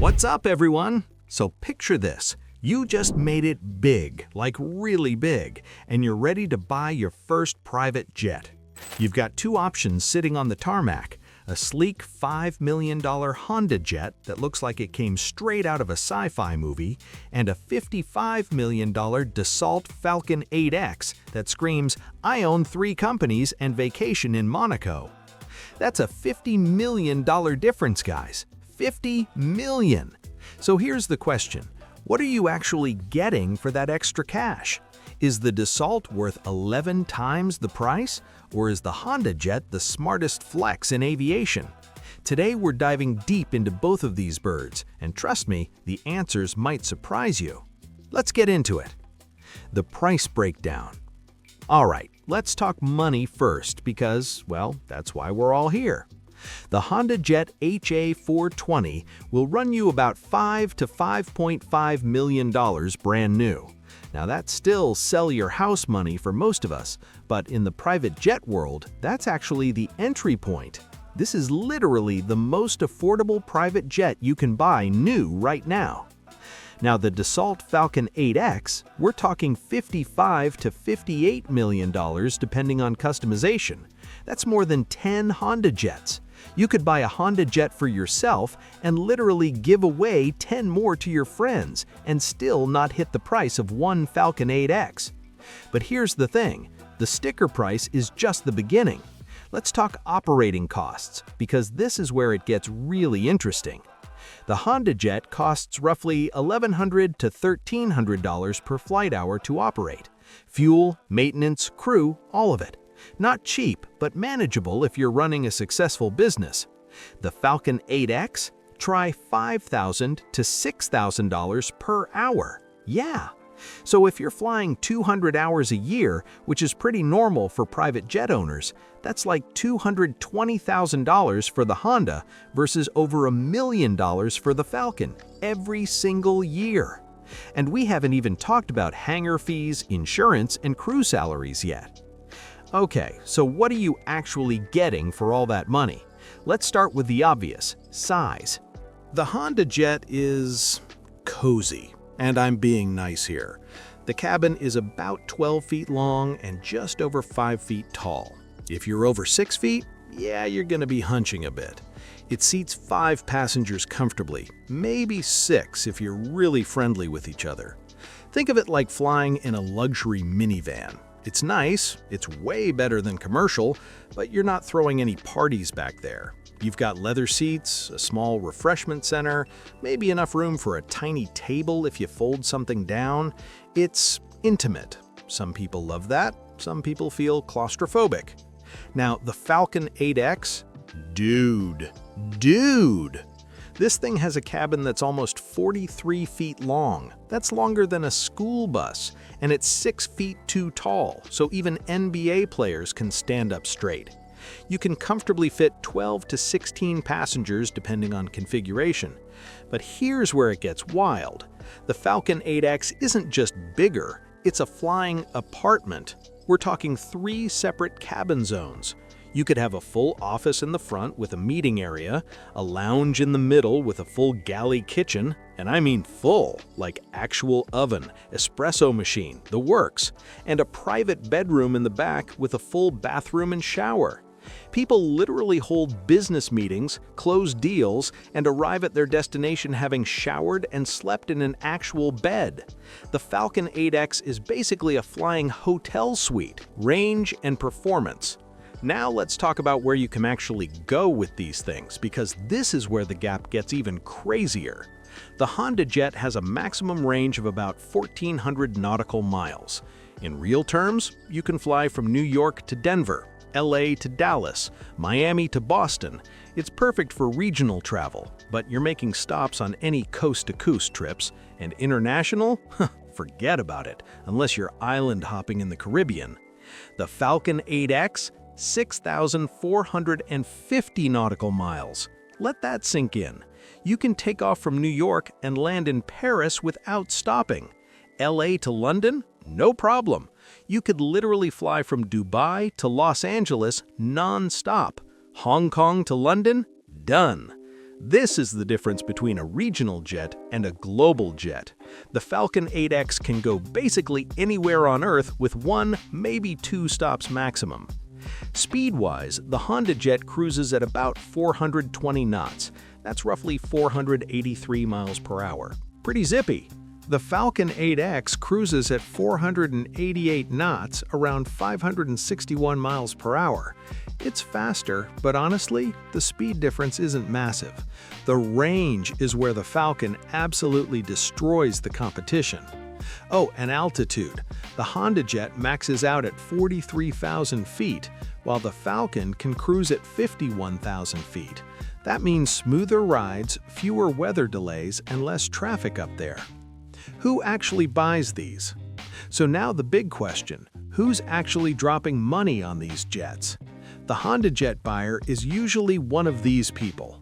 What's up, everyone? So picture this. You just made it big, like really big, and you're ready to buy your first private jet. You've got two options sitting on the tarmac: a sleek $5 million HondaJet that looks like it came straight out of a sci-fi movie, and a $55 million Dassault Falcon 8X that screams, "I own 3 companies and vacation in Monaco." That's a $50 million difference, guys. $50 million! So here's the question. What are you actually getting for that extra cash? Is the Dassault worth 11 times the price? Or is the HondaJet the smartest flex in aviation? Today we're diving deep into both of these birds, and trust me, the answers might surprise you. Let's get into it. The price breakdown. Alright, let's talk money first because, well, that's why we're all here. The HondaJet HA-420 will run you about $5 to $5.5 million brand new. Now that's still sell your house money for most of us, but in the private jet world, that's actually the entry point. This is literally the most affordable private jet you can buy new right now. Now the Dassault Falcon 8X, we're talking $55 to $58 million depending on customization. That's more than 10 HondaJets. You could buy a HondaJet for yourself and literally give away 10 more to your friends and still not hit the price of one Falcon 8X. But here's the thing, the sticker price is just the beginning. Let's talk operating costs, because this is where it gets really interesting. The HondaJet costs roughly $1,100 to $1,300 per flight hour to operate. Fuel, maintenance, crew, all of it. Not cheap, but manageable if you're running a successful business. The Falcon 8X? Try $5,000 to $6,000 per hour. Yeah! So if you're flying 200 hours a year, which is pretty normal for private jet owners, that's like $220,000 for the Honda versus over $1 million for the Falcon every single year. And we haven't even talked about hangar fees, insurance, and crew salaries yet. Okay, so what are you actually getting for all that money? Let's start with the obvious, size. The HondaJet is cozy, and I'm being nice here. The cabin is about 12 feet long and just over 5 feet tall. If you're over 6 feet, yeah, you're gonna be hunching a bit. It seats 5 passengers comfortably, maybe 6 if you're really friendly with each other. Think of it like flying in a luxury minivan. It's nice, it's way better than commercial, but you're not throwing any parties back there. You've got leather seats, a small refreshment center, maybe enough room for a tiny table if you fold something down. It's intimate. Some people love that, some people feel claustrophobic. Now, the Falcon 8X? Dude! This thing has a cabin that's almost 43 feet long. That's longer than a school bus, and it's 6 feet too tall, so even NBA players can stand up straight. You can comfortably fit 12 to 16 passengers depending on configuration. But here's where it gets wild. The Falcon 8X isn't just bigger, it's a flying apartment. We're talking 3 separate cabin zones. You could have a full office in the front with a meeting area, a lounge in the middle with a full galley kitchen, and I mean full, like actual oven, espresso machine, the works, and a private bedroom in the back with a full bathroom and shower. People literally hold business meetings, close deals, and arrive at their destination having showered and slept in an actual bed. The Falcon 8X is basically a flying hotel suite, range and performance. Now let's talk about where you can actually go with these things, because this is where the gap gets even crazier. The HondaJet has a maximum range of about 1,400 nautical miles. In real terms, you can fly from New York to Denver, LA to Dallas, Miami to Boston. It's perfect for regional travel, but you're making stops on any coast-to-coast trips, and international? Forget about it, unless you're island hopping in the Caribbean. The Falcon 8X? 6,450 nautical miles. Let that sink in. You can take off from New York and land in Paris without stopping. LA to London? No problem. You could literally fly from Dubai to Los Angeles non-stop. Hong Kong to London? Done. This is the difference between a regional jet and a global jet. The Falcon 8X can go basically anywhere on Earth with 1, maybe 2 stops maximum. Speed-wise, the HondaJet cruises at about 420 knots. That's roughly 483 miles per hour. Pretty zippy. The Falcon 8X cruises at 488 knots, around 561 miles per hour. It's faster, but honestly, the speed difference isn't massive. The range is where the Falcon absolutely destroys the competition. Oh, and altitude. The HondaJet maxes out at 43,000 feet, while the Falcon can cruise at 51,000 feet. That means smoother rides, fewer weather delays, and less traffic up there. Who actually buys these? So now the big question, who's actually dropping money on these jets? The HondaJet buyer is usually one of these people.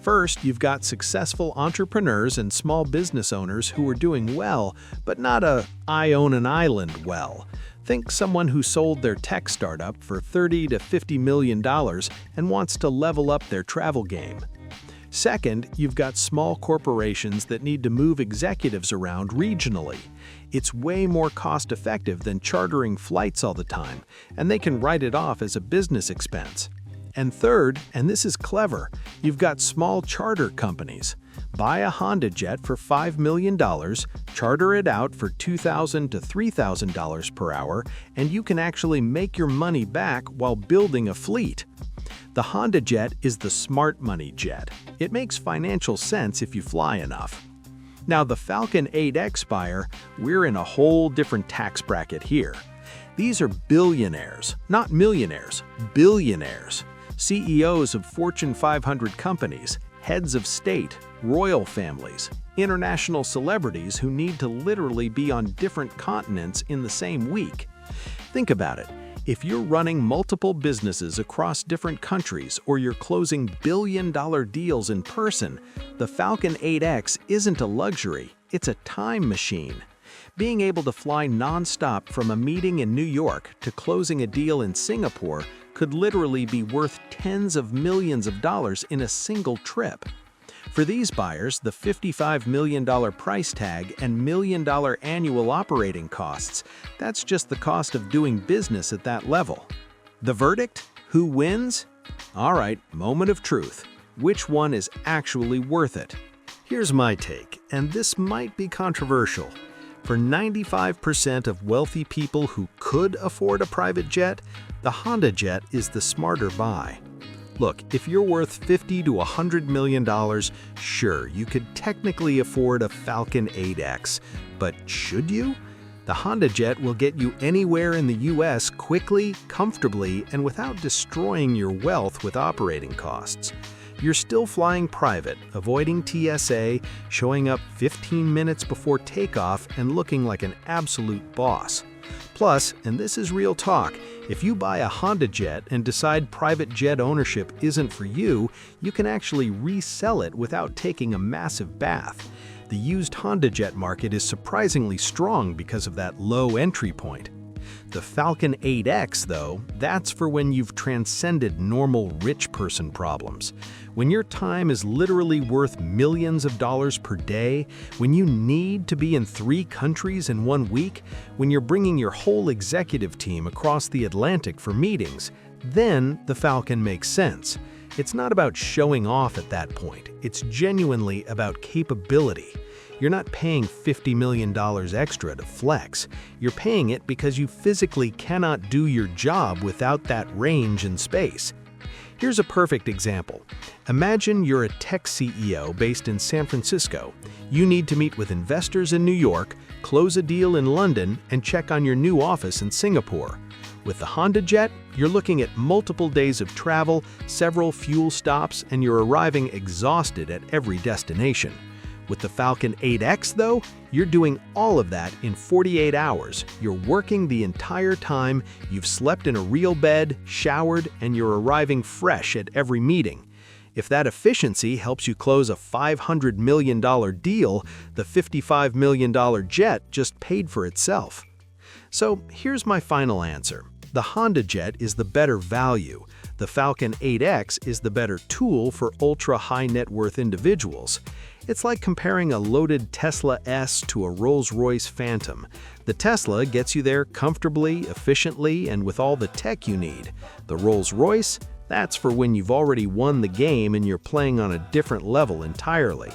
First, you've got successful entrepreneurs and small business owners who are doing well, but not I own an island well. Think someone who sold their tech startup for $30 to $50 million and wants to level up their travel game. Second, you've got small corporations that need to move executives around regionally. It's way more cost-effective than chartering flights all the time, and they can write it off as a business expense. And third, and this is clever, you've got small charter companies. Buy a HondaJet for $5 million, charter it out for $2,000 to $3,000 per hour, and you can actually make your money back while building a fleet. The HondaJet is the smart money jet. It makes financial sense if you fly enough. Now the Falcon 8X buyer, we're in a whole different tax bracket here. These are billionaires, not millionaires, billionaires. CEOs of Fortune 500 companies, heads of state, royal families, international celebrities who need to literally be on different continents in the same week. Think about it. If you're running multiple businesses across different countries or you're closing billion-dollar deals in person, the Falcon 8X isn't a luxury, it's a time machine. Being able to fly non-stop from a meeting in New York to closing a deal in Singapore could literally be worth tens of millions of dollars in a single trip. For these buyers, the $55 million price tag and $1 million annual operating costs, that's just the cost of doing business at that level. The verdict? Who wins? All right, moment of truth. Which one is actually worth it? Here's my take, and this might be controversial. For 95% of wealthy people who could afford a private jet, the HondaJet is the smarter buy. Look, if you're worth $50 to $100 million, sure, you could technically afford a Falcon 8X, but should you? The HondaJet will get you anywhere in the US quickly, comfortably, and without destroying your wealth with operating costs. You're still flying private, avoiding TSA, showing up 15 minutes before takeoff, and looking like an absolute boss. Plus, and this is real talk, if you buy a HondaJet and decide private jet ownership isn't for you, you can actually resell it without taking a massive bath. The used HondaJet market is surprisingly strong because of that low entry point. The Falcon 8X, though, that's for when you've transcended normal rich person problems. When your time is literally worth millions of dollars per day, when you need to be in 3 countries in 1 week, when you're bringing your whole executive team across the Atlantic for meetings, then the Falcon makes sense. It's not about showing off at that point. It's genuinely about capability. You're not paying $50 million extra to flex. You're paying it because you physically cannot do your job without that range and space. Here's a perfect example. Imagine you're a tech CEO based in San Francisco. You need to meet with investors in New York, close a deal in London, and check on your new office in Singapore. With the HondaJet, you're looking at multiple days of travel, several fuel stops, and you're arriving exhausted at every destination. With the Falcon 8X, though, you're doing all of that in 48 hours. You're working the entire time, you've slept in a real bed, showered, and you're arriving fresh at every meeting. If that efficiency helps you close a $500 million deal, the $55 million jet just paid for itself. So here's my final answer. The HondaJet is the better value. The Falcon 8X is the better tool for ultra-high net worth individuals. It's like comparing a loaded Tesla S to a Rolls-Royce Phantom. The Tesla gets you there comfortably, efficiently, and with all the tech you need. The Rolls-Royce, that's for when you've already won the game and you're playing on a different level entirely.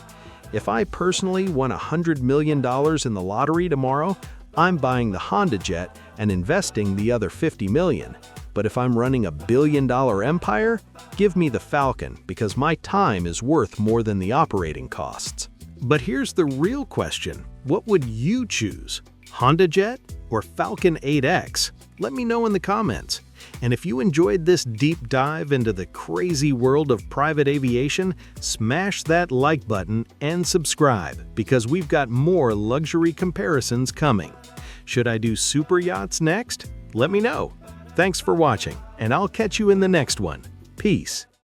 If I personally won $100 million in the lottery tomorrow, I'm buying the HondaJet and investing the other $50 million. But if I'm running a billion-dollar empire, give me the Falcon because my time is worth more than the operating costs. But here's the real question. What would you choose? HondaJet or Falcon 8X? Let me know in the comments. And if you enjoyed this deep dive into the crazy world of private aviation, smash that like button and subscribe because we've got more luxury comparisons coming. Should I do super yachts next? Let me know. Thanks for watching, and I'll catch you in the next one. Peace.